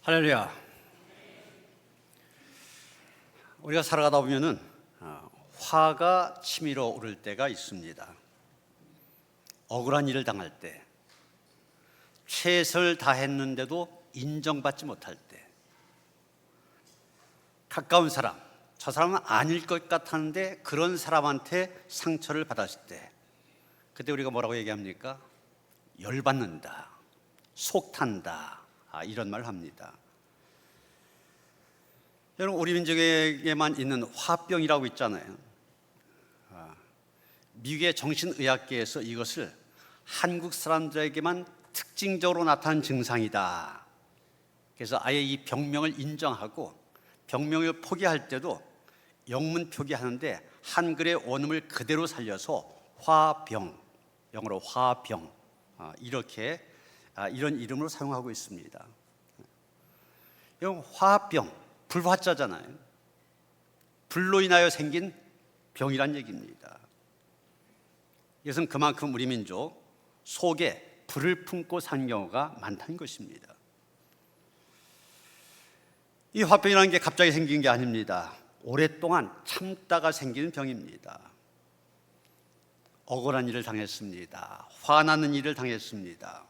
할렐루야. 우리가 살아가다 보면은 화가 치밀어 오를 때가 있습니다. 억울한 일을 당할 때, 최선을 다했는데도 인정받지 못할 때, 가까운 사람, 저 사람은 아닐 것 같았는데 그런 사람한테 상처를 받았을 때, 그때 우리가 뭐라고 얘기합니까? 열받는다, 속탄다, 이런 말을 합니다. 여러분, 우리 민족에게만 있는 화병이라고 있잖아요. 미국의 정신의학계에서 이것을 한국 사람들에게만 특징적으로 나타나는 증상이다. 그래서 아예 이 병명을 인정하고 병명을 표기할 때도 영문 표기하는데 한글의 원음을 그대로 살려서 화병, 영어로 화병, 이런 이름으로 사용하고 있습니다. 이건 화병, 불화자잖아요. 불로 인하여 생긴 병이란 얘기입니다. 이것은 그만큼 우리 민족 속에 불을 품고 산 경우가 많다는 것입니다. 이 화병이라는 게 갑자기 생긴 게 아닙니다. 오랫동안 참다가 생기는 병입니다. 억울한 일을 당했습니다. 화나는 일을 당했습니다.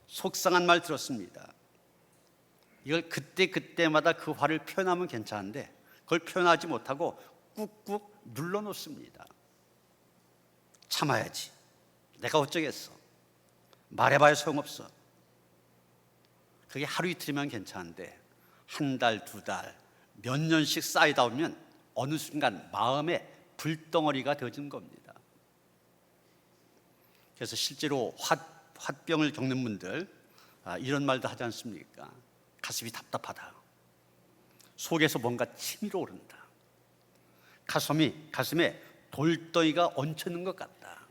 속상한 말 들었습니다. 이걸 그때마다 그 화를 표현하면 괜찮은데 그걸 표현하지 못하고 꾹꾹 눌러놓습니다. 참아야지. 내가 어쩌겠어. 말해봐야 소용없어. 그게 하루 이틀이면 괜찮은데 한 달, 두 달, 몇 년씩 쌓이다 보면 어느 순간 마음에 불덩어리가 되어지는 겁니다. 그래서 실제로 화병을 겪는 분들 이런 말도 하지 않습니까? 가슴이 답답하다. 속에서 뭔가 치밀어 오른다. 가슴에 돌덩이가 얹혀있는 것 같다.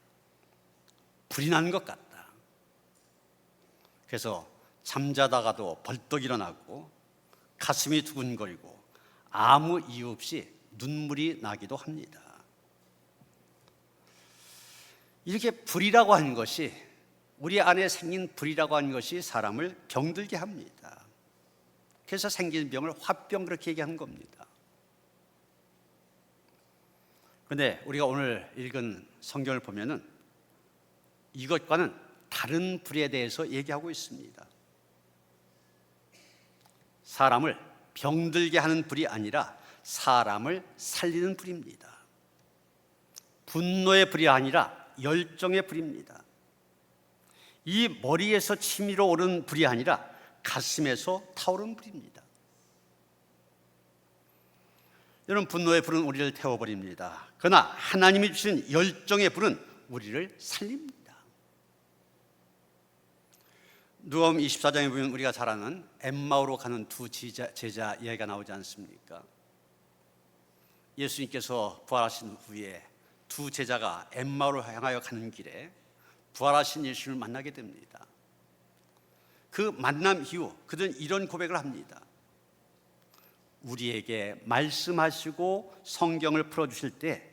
불이 나는 것 같다. 그래서 잠자다가도 벌떡 일어나고 가슴이 두근거리고 아무 이유 없이 눈물이 나기도 합니다. 이렇게 불이라고 하는 것이, 우리 안에 생긴 불이라고 하는 것이 사람을 병들게 합니다. 그래서 생기는 병을 화병, 그렇게 얘기하는 겁니다. 그런데 우리가 오늘 읽은 성경을 보면은 이것과는 다른 불에 대해서 얘기하고 있습니다. 사람을 병들게 하는 불이 아니라 사람을 살리는 불입니다. 분노의 불이 아니라 열정의 불입니다. 이 머리에서 치밀어 오르는 불이 아니라 가슴에서 타오르는 불입니다. 여러분, 분노의 불은 우리를 태워버립니다. 그러나 하나님이 주신 열정의 불은 우리를 살립니다. 누가복음 24장에 보면 우리가 잘 아는 엠마오로 가는 두 제자 이야기가 나오지 않습니까? 예수님께서 부활하신 후에 두 제자가 엠마오로 향하여 가는 길에 부활하신 예수님을 만나게 됩니다. 그 만남 이후 그들은 이런 고백을 합니다. 우리에게 말씀하시고 성경을 풀어주실 때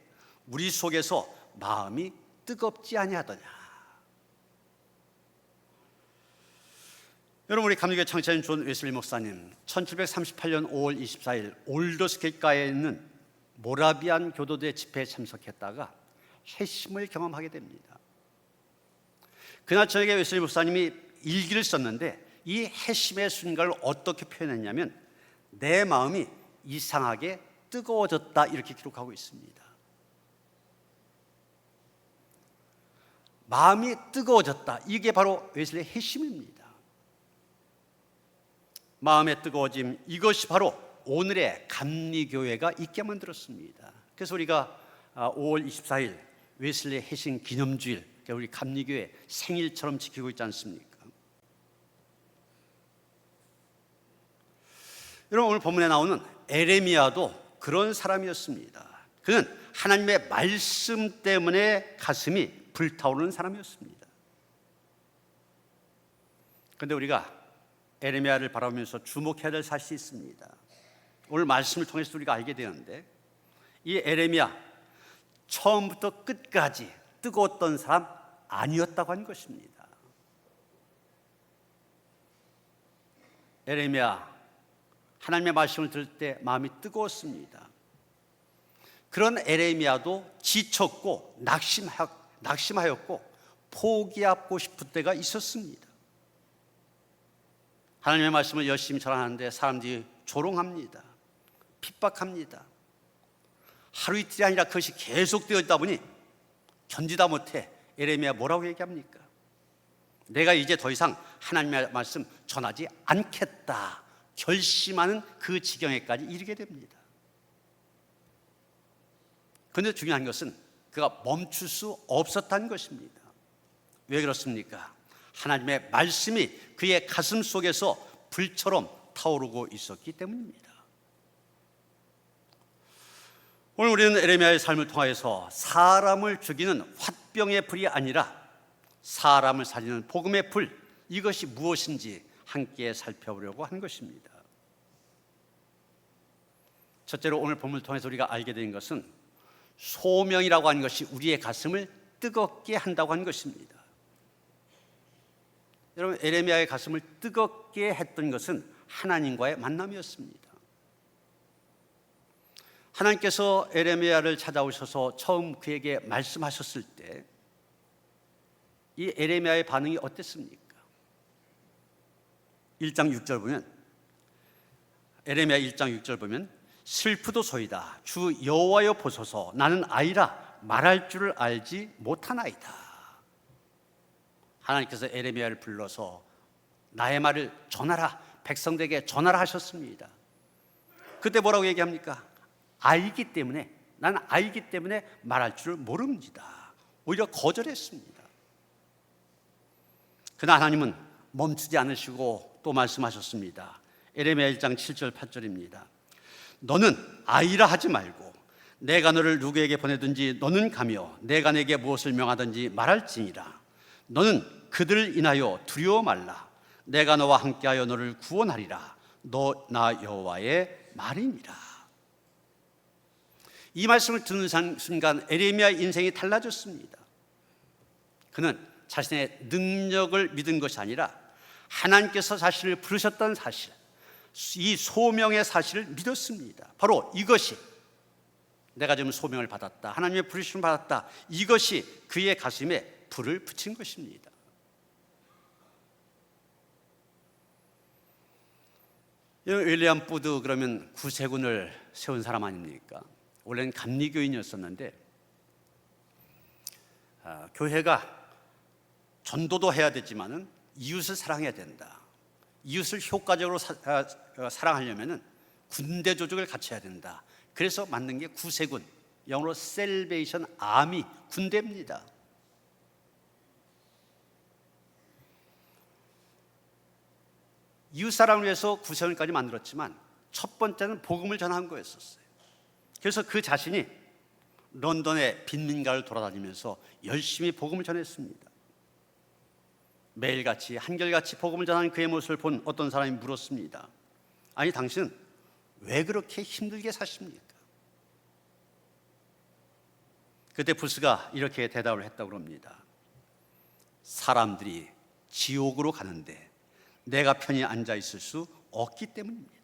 우리 속에서 마음이 뜨겁지 아니하더냐. 여러분, 우리 감리교회 창시자인 존 웨슬리 목사님 1738년 5월 24일 올더스게이트가에 있는 모라비안 교도대 집회에 참석했다가 회심을 경험하게 됩니다. 그날 저녁에 웨슬리 목사님이 일기를 썼는데 이 회심의 순간을 어떻게 표현했냐면 내 마음이 이상하게 뜨거워졌다, 이렇게 기록하고 있습니다. 마음이 뜨거워졌다, 이게 바로 웨슬리의 회심입니다. 마음의 뜨거워짐, 이것이 바로 오늘의 감리교회가 있게 만들었습니다. 그래서 우리가 5월 24일 웨슬리의 회심 기념주일, 우리 감리교회 생일처럼 지키고 있지 않습니까? 여러분, 오늘 본문에 나오는 에레미야도 그런 사람이었습니다. 그는 하나님의 말씀 때문에 가슴이 불타오르는 사람이었습니다. 그런데 우리가 에레미야를 바라보면서 주목해야 될 사실이 있습니다. 오늘 말씀을 통해서 우리가 알게 되는데 이 에레미야 처음부터 끝까지 뜨거웠던 사람 아니었다고 한 것입니다. 에레미야 하나님의 말씀을 들을 때 마음이 뜨거웠습니다. 그런 에레미야도 지쳤고 낙심하였고 포기하고 싶을 때가 있었습니다. 하나님의 말씀을 열심히 전하는데 사람들이 조롱합니다. 핍박합니다. 하루 이틀이 아니라 그것이 계속되어 있다 보니 견디다 못해 에레미야 뭐라고 얘기합니까? 내가 이제 더 이상 하나님의 말씀 전하지 않겠다 결심하는 그 지경에까지 이르게 됩니다. 그런데 중요한 것은 그가 멈출 수 없었다는 것입니다. 왜 그렇습니까? 하나님의 말씀이 그의 가슴 속에서 불처럼 타오르고 있었기 때문입니다. 오늘 우리는 에레미야의 삶을 통하여서 사람을 죽이는 화병의 불이 아니라 사람을 살리는 복음의 불, 이것이 무엇인지 함께 살펴보려고 한 것입니다. 첫째로 오늘 본문을 통해서 우리가 알게 된 것은 소명이라고 하는 것이 우리의 가슴을 뜨겁게 한다고 하는 것입니다. 여러분, 에레미야의 가슴을 뜨겁게 했던 것은 하나님과의 만남이었습니다. 하나님께서 에레미야를 찾아오셔서 처음 그에게 말씀하셨을 때 이 에레미야의 반응이 어땠습니까? 1장 6절 보면, 에레미야 1장 6절 보면 슬프도소이다 주 여호와여 보소서 나는 아이라 말할 줄을 알지 못하나이다. 하나님께서 에레미야를 불러서 나의 말을 전하라, 백성들에게 전하라 하셨습니다. 그때 뭐라고 얘기합니까? 알기 때문에, 나는 알기 때문에 말할 줄을 모릅니다. 오히려 거절했습니다. 그러나 하나님은 멈추지 않으시고 또 말씀하셨습니다. 에레미야 1장 7절 8절입니다. 너는 아이라 하지 말고 내가 너를 누구에게 보내든지 너는 가며 내가 내게 무엇을 명하든지 말할지니라. 너는 그들을 인하여 두려워 말라. 내가 너와 함께하여 너를 구원하리라. 너 나 여호와의 말이니라. 이 말씀을 듣는 순간 에레미야의 인생이 달라졌습니다. 그는 자신의 능력을 믿은 것이 아니라 하나님께서 자신을 부르셨다는 사실, 이 소명의 사실을 믿었습니다. 바로 이것이 내가 지금 소명을 받았다, 하나님의 부르심을 받았다, 이것이 그의 가슴에 불을 붙인 것입니다. 윌리엄 부드 그러면 구세군을 세운 사람 아닙니까? 원래는 감리교인이었었는데 교회가 전도도 해야 되지만은 이웃을 사랑해야 된다. 이웃을 효과적으로 사랑하려면은 군대 조직을 갖춰야 된다. 그래서 만든 게 구세군, 영어로 셀베이션 아미, 군대입니다. 이웃 사랑을 위해서 구세군까지 만들었지만 첫 번째는 복음을 전한 거였었어요. 그래서 그 자신이 런던의 빈민가를 돌아다니면서 열심히 복음을 전했습니다. 매일같이 한결같이 복음을 전하는 그의 모습을 본 어떤 사람이 물었습니다. 아니, 당신은 왜 그렇게 힘들게 사십니까? 그때 부스가 이렇게 대답을 했다고 합니다. 사람들이 지옥으로 가는데 내가 편히 앉아 있을 수 없기 때문입니다.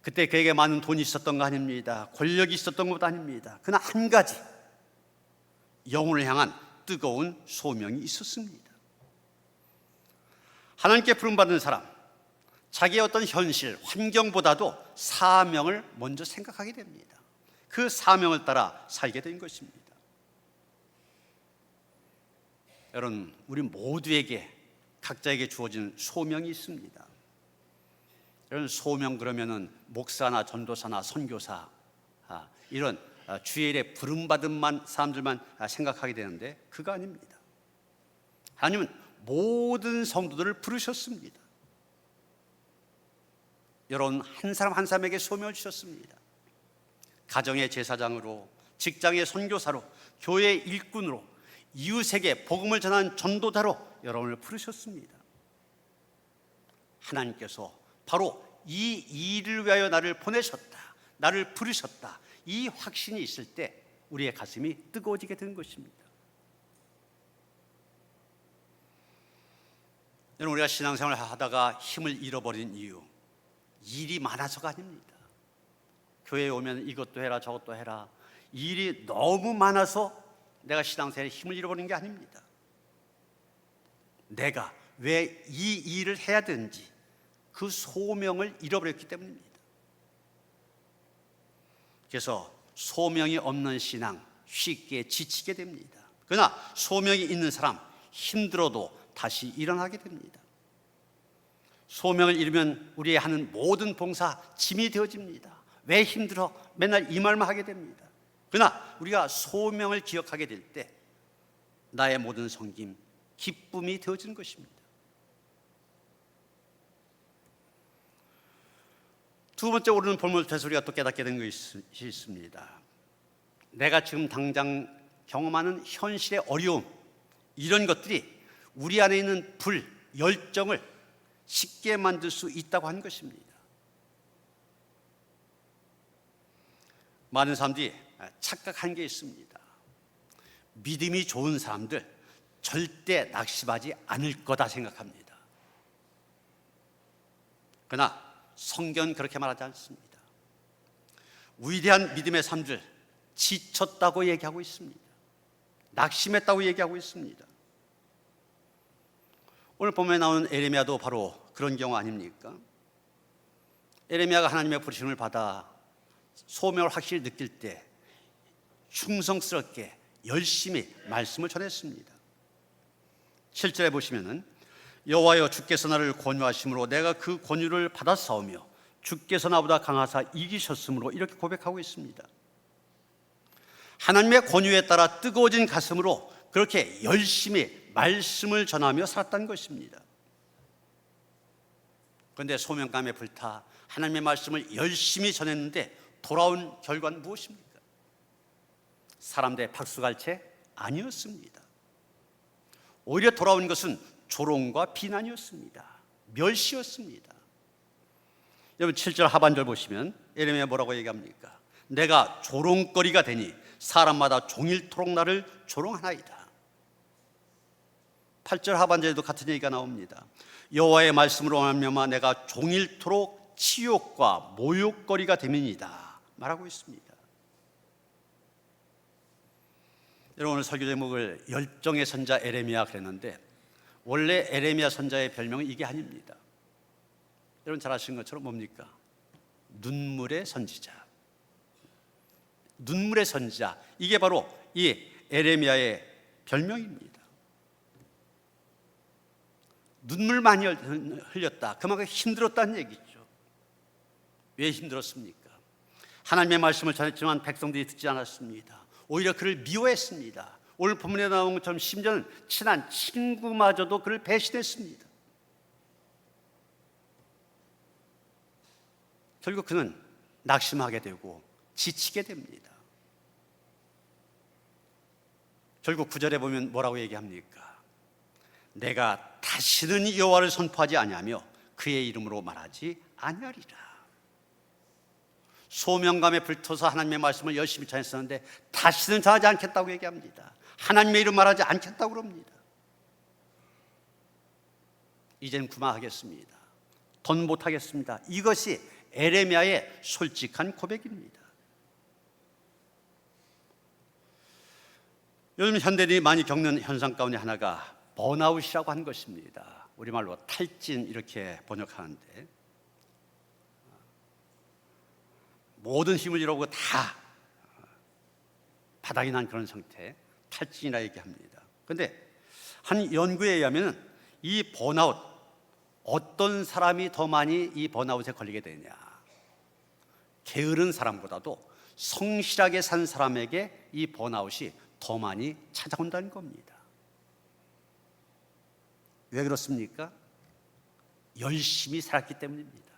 그때 그에게 많은 돈이 있었던 거 아닙니다. 권력이 있었던 것도 아닙니다. 그러나 한 가지, 영혼을 향한 뜨거운 소명이 있었습니다. 하나님께 부름받은 사람, 자기의 어떤 현실, 환경보다도 사명을 먼저 생각하게 됩니다. 그 사명을 따라 살게 된 것입니다. 여러분, 우리 모두에게 각자에게 주어진 소명이 있습니다. 여러분, 소명 그러면은 목사나 전도사나 선교사, 이런 주의 일에 부름받은 사람들만 생각하게 되는데 그거 아닙니다. 하나님은 모든 성도들을 부르셨습니다. 여러분, 한 사람 한 사람에게 소명을 주셨습니다. 가정의 제사장으로, 직장의 선교사로, 교회의 일꾼으로, 이웃에게 복음을 전하는 전도자로 여러분을 부르셨습니다. 하나님께서 바로 이 일을 위하여 나를 보내셨다, 나를 부르셨다, 이 확신이 있을 때 우리의 가슴이 뜨거워지게 되는 것입니다. 여러분, 우리가 신앙생활을 하다가 힘을 잃어버린 이유, 일이 많아서가 아닙니다. 교회에 오면 이것도 해라 저것도 해라, 일이 너무 많아서 내가 신앙생활에 힘을 잃어버린 게 아닙니다. 내가 왜 이 일을 해야 되는지 그 소명을 잃어버렸기 때문입니다. 그래서 소명이 없는 신앙, 쉽게 지치게 됩니다. 그러나 소명이 있는 사람, 힘들어도 다시 일어나게 됩니다. 소명을 잃으면 우리의 하는 모든 봉사 짐이 되어집니다. 왜 힘들어? 맨날 이 말만 하게 됩니다. 그러나 우리가 소명을 기억하게 될 때 나의 모든 섬김, 기쁨이 되어지는 것입니다. 두 번째 오르는 볼모를 통해서 우리가 또 깨닫게 된 것이 있습니다. 내가 지금 당장 경험하는 현실의 어려움, 이런 것들이 우리 안에 있는 불, 열정을 쉽게 만들 수 있다고 하는 것입니다. 많은 사람들이 착각한 게 있습니다. 믿음이 좋은 사람들 절대 낙심하지 않을 거다 생각합니다. 그러나 성경은 그렇게 말하지 않습니다. 위대한 믿음의 사람들 지쳤다고 얘기하고 있습니다. 낙심했다고 얘기하고 있습니다. 오늘 본문에 나오는 에레미야도 바로 그런 경우 아닙니까? 에레미야가 하나님의 부르심을 받아 소명을 확실히 느낄 때 충성스럽게 열심히 말씀을 전했습니다. 7절에 보시면은 여호와여 주께서 나를 권유하심으로 내가 그 권유를 받았사오며 주께서 나보다 강하사 이기셨으므로, 이렇게 고백하고 있습니다. 하나님의 권유에 따라 뜨거워진 가슴으로 그렇게 열심히 말씀을 전하며 살았다는 것입니다. 그런데 소명감에 불타 하나님의 말씀을 열심히 전했는데 돌아온 결과는 무엇입니까? 사람들의 박수갈채? 아니었습니다. 오히려 돌아온 것은 조롱과 비난이었습니다. 멸시였습니다. 여러분 7절 하반절 보시면 에레미야 뭐라고 얘기합니까? 내가 조롱거리가 되니 사람마다 종일토록 나를 조롱하나이다. 8절 하반절에도 같은 얘기가 나옵니다. 여호와의 말씀으로 말미암아 내가 종일토록 치욕과 모욕거리가 됨이니이다 말하고 있습니다. 여러분, 오늘 설교 제목을 열정의 선자 에레미야 그랬는데 원래 에레미야 선자의 별명은 이게 아닙니다. 여러분 잘 아시는 것처럼 뭡니까? 눈물의 선지자. 눈물의 선지자, 이게 바로 이 에레미야의 별명입니다. 눈물 많이 흘렸다, 그만큼 힘들었다는 얘기죠. 왜 힘들었습니까? 하나님의 말씀을 전했지만 백성들이 듣지 않았습니다. 오히려 그를 미워했습니다. 오늘 본문에 나온 것처럼 심지어는 친한 친구마저도 그를 배신했습니다. 결국 그는 낙심하게 되고 지치게 됩니다. 결국 9절에 보면 뭐라고 얘기합니까? 내가 다시는 여호와를 선포하지 아니하며 그의 이름으로 말하지 아니하리라. 소명감에 불타서 하나님의 말씀을 열심히 전했었는데 다시는 전하지 않겠다고 얘기합니다. 하나님의 이름 말하지 않겠다고 그럽니다. 이제는 그만하겠습니다. 더 못하겠습니다. 이것이 에레미야의 솔직한 고백입니다. 요즘 현대인이 많이 겪는 현상 가운데 하나가 번아웃이라고 하는 것입니다. 우리말로 탈진 이렇게 번역하는데, 모든 힘을 잃어버리고 다 바닥이 난 그런 상태, 탈진이라 얘기합니다. 그런데 한 연구에 의하면 이 번아웃, 어떤 사람이 더 많이 이 번아웃에 걸리게 되냐, 게으른 사람보다도 성실하게 산 사람에게 이 번아웃이 더 많이 찾아온다는 겁니다. 왜 그렇습니까? 열심히 살았기 때문입니다.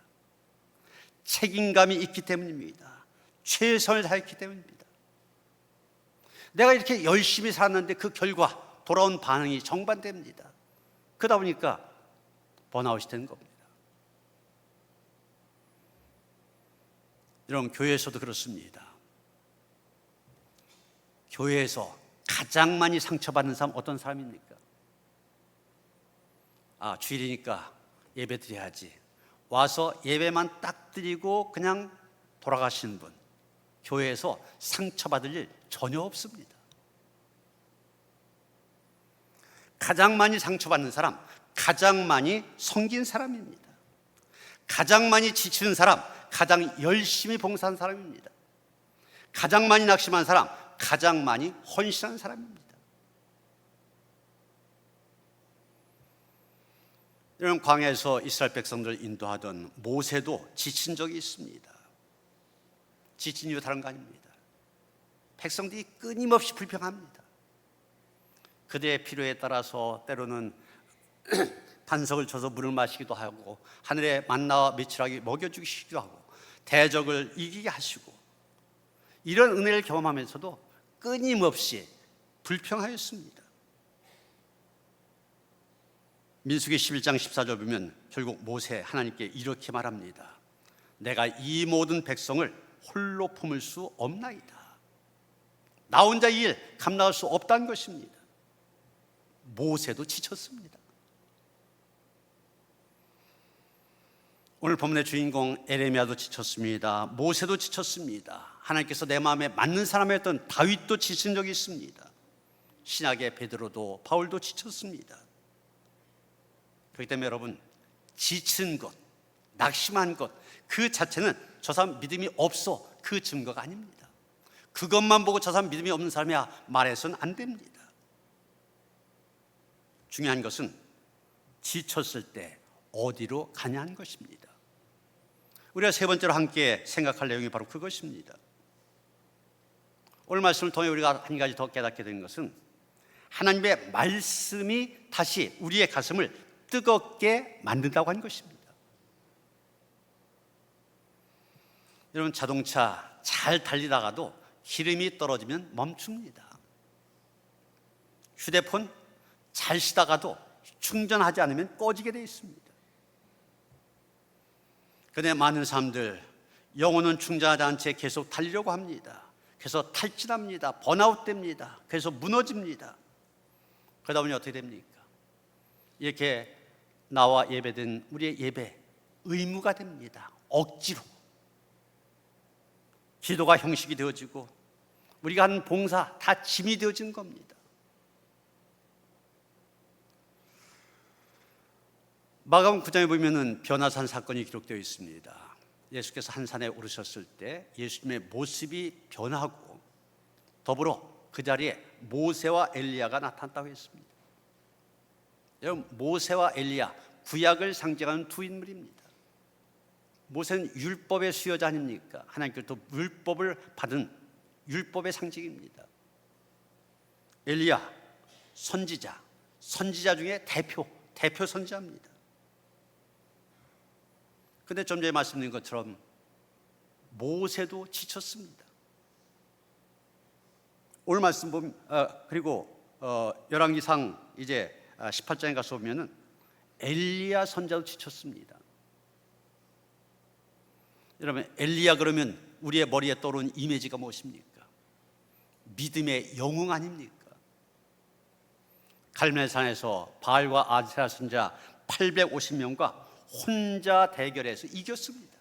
책임감이 있기 때문입니다. 최선을 다했기 때문입니다. 내가 이렇게 열심히 살았는데 그 결과 돌아온 반응이 정반대입니다. 그러다 보니까 번아웃이 되는 겁니다. 여러분, 교회에서도 그렇습니다. 교회에서 가장 많이 상처받는 사람 어떤 사람입니까? 주일이니까 예배 드려야지, 와서 예배만 딱 드리고 그냥 돌아가시는 분, 교회에서 상처받을 일 전혀 없습니다. 가장 많이 상처받는 사람, 가장 많이 섬긴 사람입니다. 가장 많이 지치는 사람, 가장 열심히 봉사한 사람입니다. 가장 많이 낙심한 사람, 가장 많이 헌신한 사람입니다. 이런 광야에서 이스라엘 백성들을 인도하던 모세도 지친 적이 있습니다. 지친 이유 다른 거 아닙니다. 백성들이 끊임없이 불평합니다. 그들의 필요에 따라서 때로는 반석을 쳐서 물을 마시기도 하고, 하늘의 만나와 메추라기 먹여주시기도 하고, 대적을 이기게 하시고, 이런 은혜를 경험하면서도 끊임없이 불평하였습니다. 민수기 11장 14절 보면 결국 모세 하나님께 이렇게 말합니다. 내가 이 모든 백성을 홀로 품을 수 없나이다. 나 혼자 이 일 감당할 수 없다는 것입니다. 모세도 지쳤습니다. 오늘 본문의 주인공 에레미야도 지쳤습니다. 모세도 지쳤습니다. 하나님께서 내 마음에 맞는 사람이었던 다윗도 지친 적이 있습니다. 신약의 베드로도, 바울도 지쳤습니다. 그렇기 때문에 여러분, 지친 것, 낙심한 것, 그 자체는 저 사람 믿음이 없어, 그 증거가 아닙니다. 그것만 보고 저 사람 믿음이 없는 사람이야 말해서는 안 됩니다. 중요한 것은 지쳤을 때 어디로 가냐는 것입니다. 우리가 세 번째로 함께 생각할 내용이 바로 그것입니다. 오늘 말씀을 통해 우리가 한 가지 더 깨닫게 된 것은 하나님의 말씀이 다시 우리의 가슴을 뜨겁게 만든다고 하는 것입니다. 여러분, 자동차 잘 달리다가도 기름이 떨어지면 멈춥니다. 휴대폰 잘 쓰다가도 충전하지 않으면 꺼지게 되어 있습니다. 그런데 많은 사람들 영혼은 충전하지 않은 채 계속 달리려고 합니다. 그래서 탈진합니다. 번아웃 됩니다. 그래서 무너집니다. 그러다 보니 어떻게 됩니까? 이렇게 나와 예배된 우리의 예배 의무가 됩니다. 억지로 기도가 형식이 되어지고 우리가 하는 봉사 다 짐이 되어진 겁니다. 마가복음 9장에 보면은 변화산 사건이 기록되어 있습니다. 예수께서 한 산에 오르셨을 때 예수님의 모습이 변하고 더불어 그 자리에 모세와 엘리야가 나타났다고 했습니다. 여러분, 모세와 엘리야, 구약을 상징하는 두 인물입니다. 모세는 율법의 수여자 아닙니까? 하나님께로부터 율법을 받은 율법의 상징입니다. 엘리야, 선지자 중에 대표 선지자입니다. 그런데 좀 전에 말씀드린 것처럼 모세도 지쳤습니다. 오늘 말씀 보면 그리고 열왕기상 이제 18장에 가서 보면은 엘리야 선자도 지쳤습니다. 여러분, 엘리야 그러면 우리의 머리에 떠오르는 이미지가 무엇입니까? 믿음의 영웅 아닙니까? 갈멜산에서 바알과 아세라 선자 850명과 혼자 대결해서 이겼습니다.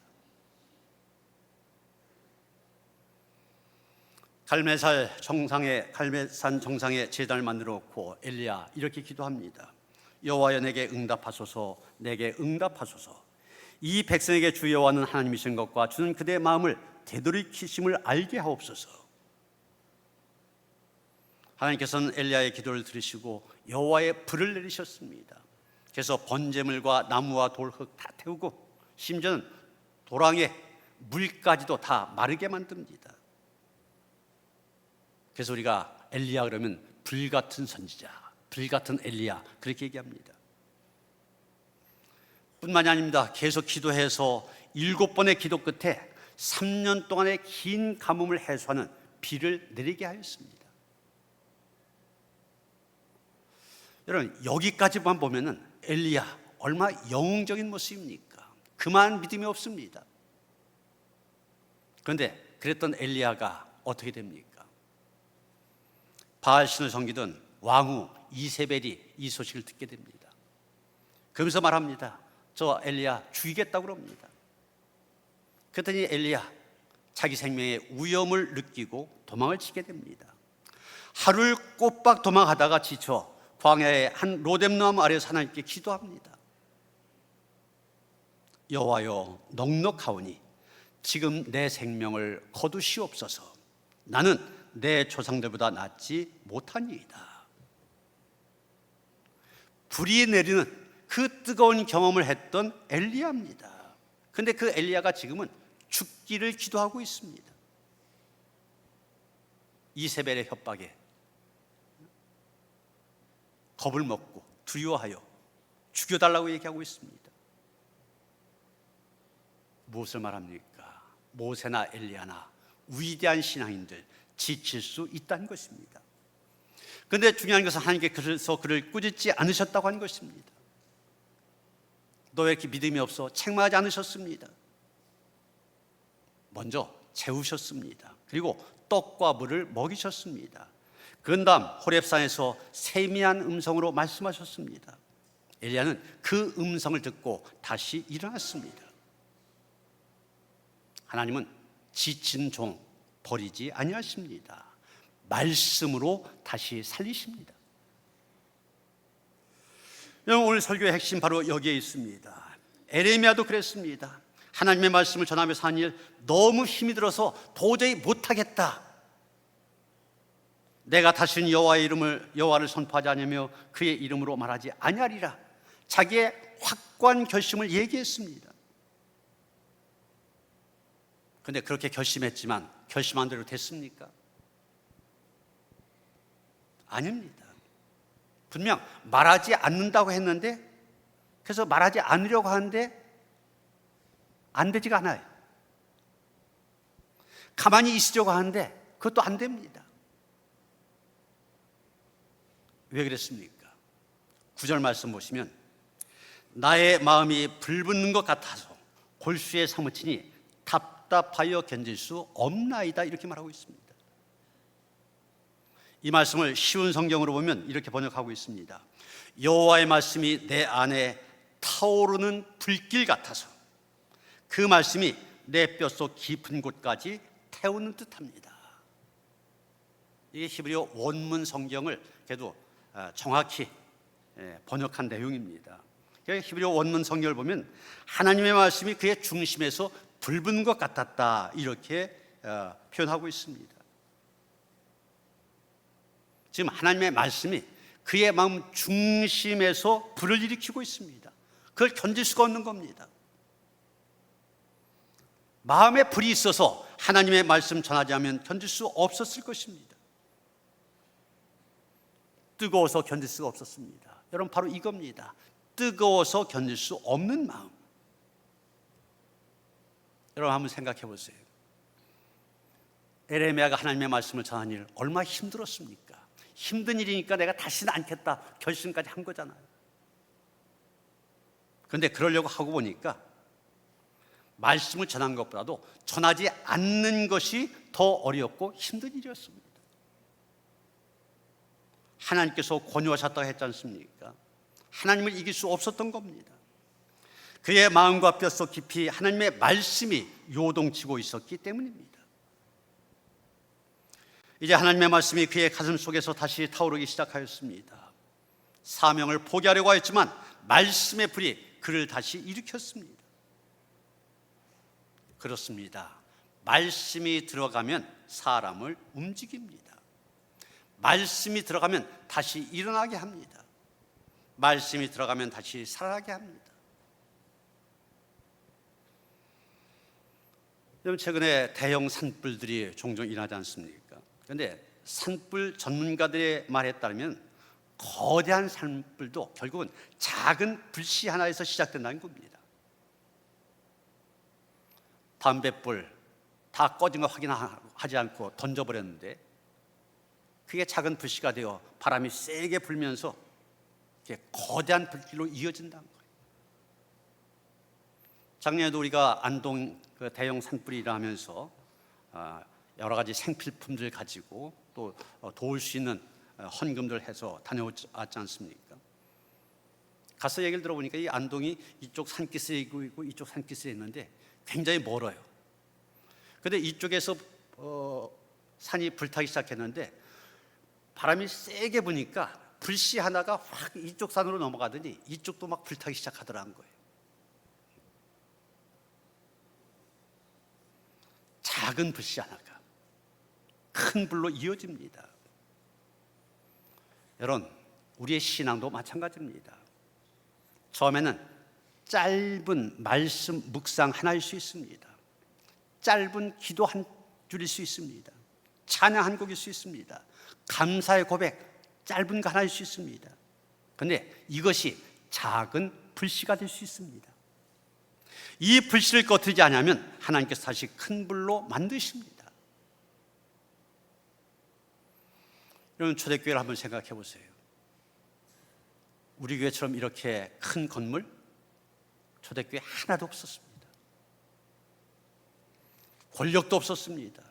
갈멜산 정상에 제단을 만들어 놓고 엘리야 이렇게 기도합니다. 여호와여, 내게 응답하소서, 내게 응답하소서. 이 백성에게 주 여호와는 하나님이신 것과 주는 그대의 마음을 되돌이키심을 알게 하옵소서. 하나님께서는 엘리야의 기도를 들으시고 여호와의 불을 내리셨습니다. 그래서 번제물과 나무와 돌, 흙 다 태우고 심지어는 도랑에 물까지도 다 마르게 만듭니다. 그래서 우리가 엘리야 그러면 불같은 선지자, 불같은 엘리야 그렇게 얘기합니다. 뿐만이 아닙니다. 계속 기도해서 7번의 기도 끝에 3년 동안의 긴 가뭄을 해소하는 비를 내리게 하였습니다. 여러분, 여기까지만 보면은 엘리야 얼마나 영웅적인 모습입니까? 그만 믿음이 없습니다. 그런데 그랬던 엘리야가 어떻게 됩니까? 바알 신을 섬기던 왕후 이세벨이 이 소식을 듣게 됩니다. 그러면서 말합니다. 저 엘리야 죽이겠다고 그럽니다. 그랬더니 엘리야 자기 생명의 위험을 느끼고 도망을 치게 됩니다. 하루를 꼬박 도망하다가 지쳐 광야의 한 로뎀나무 아래에서 하나님께 기도합니다. 여호와여 넉넉하오니 지금 내 생명을 거두시옵소서. 나는 내 조상들보다 낫지 못하니이다. 불이 내리는 그 뜨거운 경험을 했던 엘리야입니다. 그런데 그 엘리야가 지금은 죽기를 기도하고 있습니다. 이세벨의 협박에 겁을 먹고 두려워하여 죽여달라고 얘기하고 있습니다. 무엇을 말합니까? 모세나 엘리야나 위대한 신앙인들 지칠 수 있다는 것입니다. 그런데 중요한 것은 하나님께 그래서 그를 꾸짖지 않으셨다고 하는 것입니다. 너 왜 이렇게 믿음이 없어? 책망하지 않으셨습니다. 먼저 재우셨습니다. 그리고 떡과 물을 먹이셨습니다. 그 다음 호렙산에서 세미한 음성으로 말씀하셨습니다. 엘리야는 그 음성을 듣고 다시 일어났습니다. 하나님은 지친 종 버리지 아니하십니다. 말씀으로 다시 살리십니다. 여러분, 오늘 설교의 핵심 바로 여기에 있습니다. 에레미야도 그랬습니다. 하나님의 말씀을 전하면서 한 일 너무 힘이 들어서 도저히 못하겠다. 내가 다시는 여호와를 선포하지 않으며 그의 이름으로 말하지 아니하리라. 자기의 확고한 결심을 얘기했습니다. 그런데 그렇게 결심했지만 결심한 대로 됐습니까? 아닙니다. 분명 말하지 않는다고 했는데, 그래서 말하지 않으려고 하는데 안 되지가 않아요. 가만히 있으려고 하는데 그것도 안 됩니다. 왜 그랬습니까? 9절 말씀 보시면 나의 마음이 불붙는 것 같아서 골수에 사무치니 답답하여 견딜 수 없나이다, 이렇게 말하고 있습니다. 이 말씀을 쉬운 성경으로 보면 이렇게 번역하고 있습니다. 여호와의 말씀이 내 안에 타오르는 불길 같아서 그 말씀이 내 뼛속 깊은 곳까지 태우는 듯합니다. 이게 히브리어 원문 성경을 그래도 정확히 번역한 내용입니다. 히브리어 원문 성경을 보면 하나님의 말씀이 그의 중심에서 불붙는 것 같았다, 이렇게 표현하고 있습니다. 지금 하나님의 말씀이 그의 마음 중심에서 불을 일으키고 있습니다. 그걸 견딜 수가 없는 겁니다. 마음에 불이 있어서 하나님의 말씀 전하지 않으면 견딜 수 없었을 것입니다. 뜨거워서 견딜 수가 없었습니다. 여러분, 바로 이겁니다. 뜨거워서 견딜 수 없는 마음. 여러분, 한번 생각해 보세요. 에레미야가 하나님의 말씀을 전한 일 얼마나 힘들었습니까? 힘든 일이니까 내가 다시는 않겠다 결심까지 한 거잖아요. 그런데 그러려고 하고 보니까 말씀을 전한 것보다도 전하지 않는 것이 더 어렵고 힘든 일이었습니다. 하나님께서 권유하셨다고 했지 않습니까? 하나님을 이길 수 없었던 겁니다. 그의 마음과 뼛속 깊이 하나님의 말씀이 요동치고 있었기 때문입니다. 이제 하나님의 말씀이 그의 가슴 속에서 다시 타오르기 시작하였습니다. 사명을 포기하려고 했지만 말씀의 불이 그를 다시 일으켰습니다. 그렇습니다. 말씀이 들어가면 사람을 움직입니다. 말씀이 들어가면 다시 일어나게 합니다. 말씀이 들어가면 다시 살아나게 합니다. 여러분, 최근에 대형 산불들이 종종 일어나지 않습니까? 그런데 산불 전문가들의 말에 따르면 거대한 산불도 결국은 작은 불씨 하나에서 시작된다는 겁니다. 담뱃불 다 꺼진 거 확인하지 않고 던져버렸는데 그게 작은 불씨가 되어 바람이 세게 불면서 거대한 불길로 이어진다는 거예요. 작년에도 우리가 안동 그 대형 산불이 일어나면서 여러 가지 생필품들 가지고 또 도울 수 있는 헌금들 해서 다녀왔지 않습니까? 가서 얘기를 들어보니까 이 안동이 이쪽 산기슭에 있고 이쪽 산기슭에 있는데 굉장히 멀어요. 그런데 이쪽에서 산이 불타기 시작했는데 바람이 세게 부니까 불씨 하나가 확 이쪽 산으로 넘어가더니 이쪽도 막 불타기 시작하더라는 거예요. 작은 불씨 하나가 큰 불로 이어집니다. 여러분, 우리의 신앙도 마찬가지입니다. 처음에는 짧은 말씀 묵상 하나일 수 있습니다. 짧은 기도 한 줄일 수 있습니다. 찬양 한 곡일 수 있습니다. 감사의 고백 짧은 거 하나일 수 있습니다. 그런데 이것이 작은 불씨가 될 수 있습니다. 이 불씨를 꺼뜨리지 않으면 하나님께서 다시 큰 불로 만드십니다. 여러분, 초대교회를 한번 생각해 보세요. 우리 교회처럼 이렇게 큰 건물 초대교회 하나도 없었습니다. 권력도 없었습니다.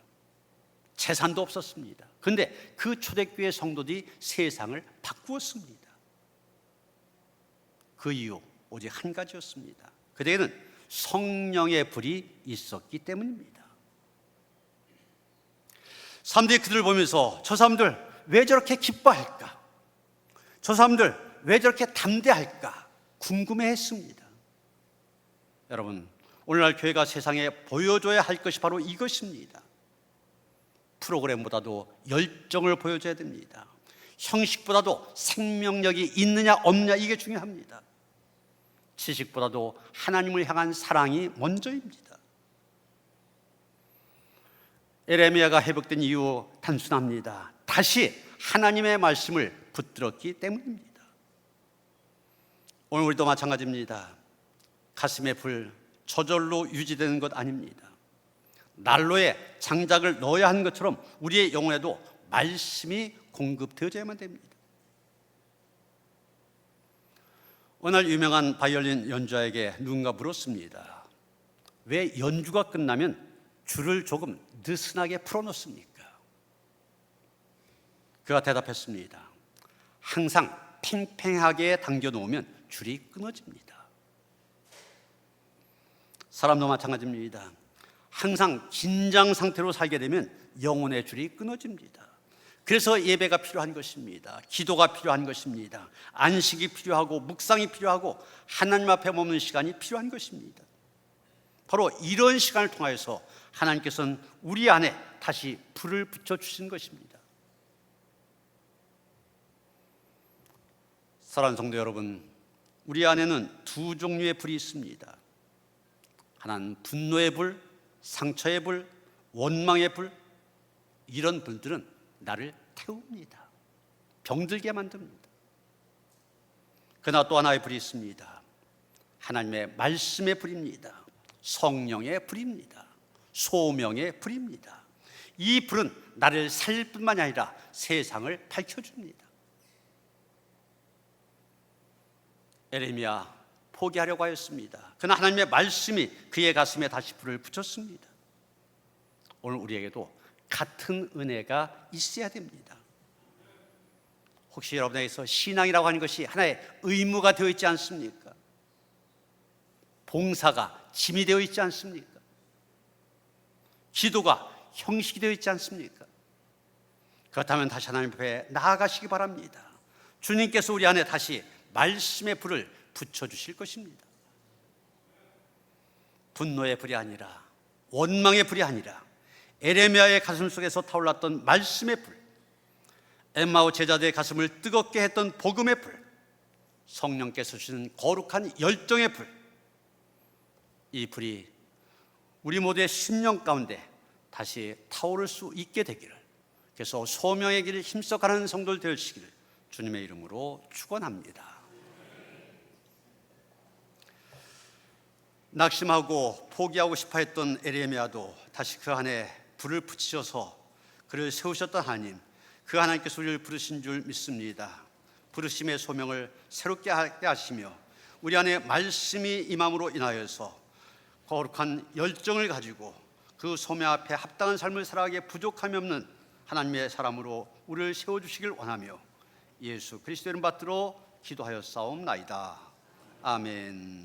재산도 없었습니다. 그런데 그 초대교회 성도들이 세상을 바꾸었습니다. 그 이유 오직 한 가지였습니다. 그때에는 성령의 불이 있었기 때문입니다. 사람들이 그들을 보면서 저 사람들 왜 저렇게 기뻐할까? 저 사람들 왜 저렇게 담대할까? 궁금해했습니다. 여러분, 오늘날 교회가 세상에 보여줘야 할 것이 바로 이것입니다. 프로그램보다도 열정을 보여줘야 됩니다. 형식보다도 생명력이 있느냐 없느냐 이게 중요합니다. 지식보다도 하나님을 향한 사랑이 먼저입니다. 에레미야가 회복된 이유 단순합니다. 다시 하나님의 말씀을 붙들었기 때문입니다. 오늘 우리도 마찬가지입니다. 가슴의 불 저절로 유지되는 것 아닙니다. 난로에 장작을 넣어야 하는 것처럼 우리의 영혼에도 말씀이 공급되어야만 됩니다. 어느 날 유명한 바이올린 연주자에게 누군가 물었습니다. 왜 연주가 끝나면 줄을 조금 느슨하게 풀어놓습니까? 그가 대답했습니다. 항상 팽팽하게 당겨놓으면 줄이 끊어집니다. 사람도 마찬가지입니다. 항상 긴장 상태로 살게 되면 영혼의 줄이 끊어집니다. 그래서 예배가 필요한 것입니다. 기도가 필요한 것입니다. 안식이 필요하고 묵상이 필요하고 하나님 앞에 머무는 시간이 필요한 것입니다. 바로 이런 시간을 통하여서 하나님께서는 우리 안에 다시 불을 붙여주신 것입니다. 사랑하는 성도 여러분, 우리 안에는 두 종류의 불이 있습니다. 하나는 분노의 불, 상처의 불, 원망의 불. 이런 불들은 나를 태웁니다. 병들게 만듭니다. 그러나 또 하나의 불이 있습니다. 하나님의 말씀의 불입니다. 성령의 불입니다. 소명의 불입니다. 이 불은 나를 살릴 뿐만이 아니라 세상을 밝혀줍니다. 에레미야 포기하려고 하였습니다. 그러나 하나님의 말씀이 그의 가슴에 다시 불을 붙였습니다. 오늘 우리에게도 같은 은혜가 있어야 됩니다. 혹시 여러분에게서 신앙이라고 하는 것이 하나의 의무가 되어 있지 않습니까? 봉사가 짐이 되어 있지 않습니까? 기도가 형식이 되어 있지 않습니까? 그렇다면 다시 하나님 앞에 나아가시기 바랍니다. 주님께서 우리 안에 다시 말씀의 불을 붙여주실 것입니다. 분노의 불이 아니라, 원망의 불이 아니라, 에레미야의 가슴 속에서 타올랐던 말씀의 불, 엠마오 제자들의 가슴을 뜨겁게 했던 복음의 불, 성령께서 주시는 거룩한 열정의 불, 이 불이 우리 모두의 심령 가운데 다시 타오를 수 있게 되기를, 그래서 소명의 길을 힘써 가는 성도들 되시기를 주님의 이름으로 축원합니다. 낙심하고 포기하고 싶어했던 에레미야도 다시 그 안에 불을 붙이셔서 그를 세우셨던 하나님, 그 하나님께서 우리를 부르신 줄 믿습니다. 부르심의 소명을 새롭게 하게 하시며 우리 안에 말씀이 임함으로 인하여서 거룩한 열정을 가지고 그 소명 앞에 합당한 삶을 살아가기에 부족함이 없는 하나님의 사람으로 우리를 세워주시길 원하며 예수 그리스도의 이름 받들어 기도하여 싸움나이다. 아멘.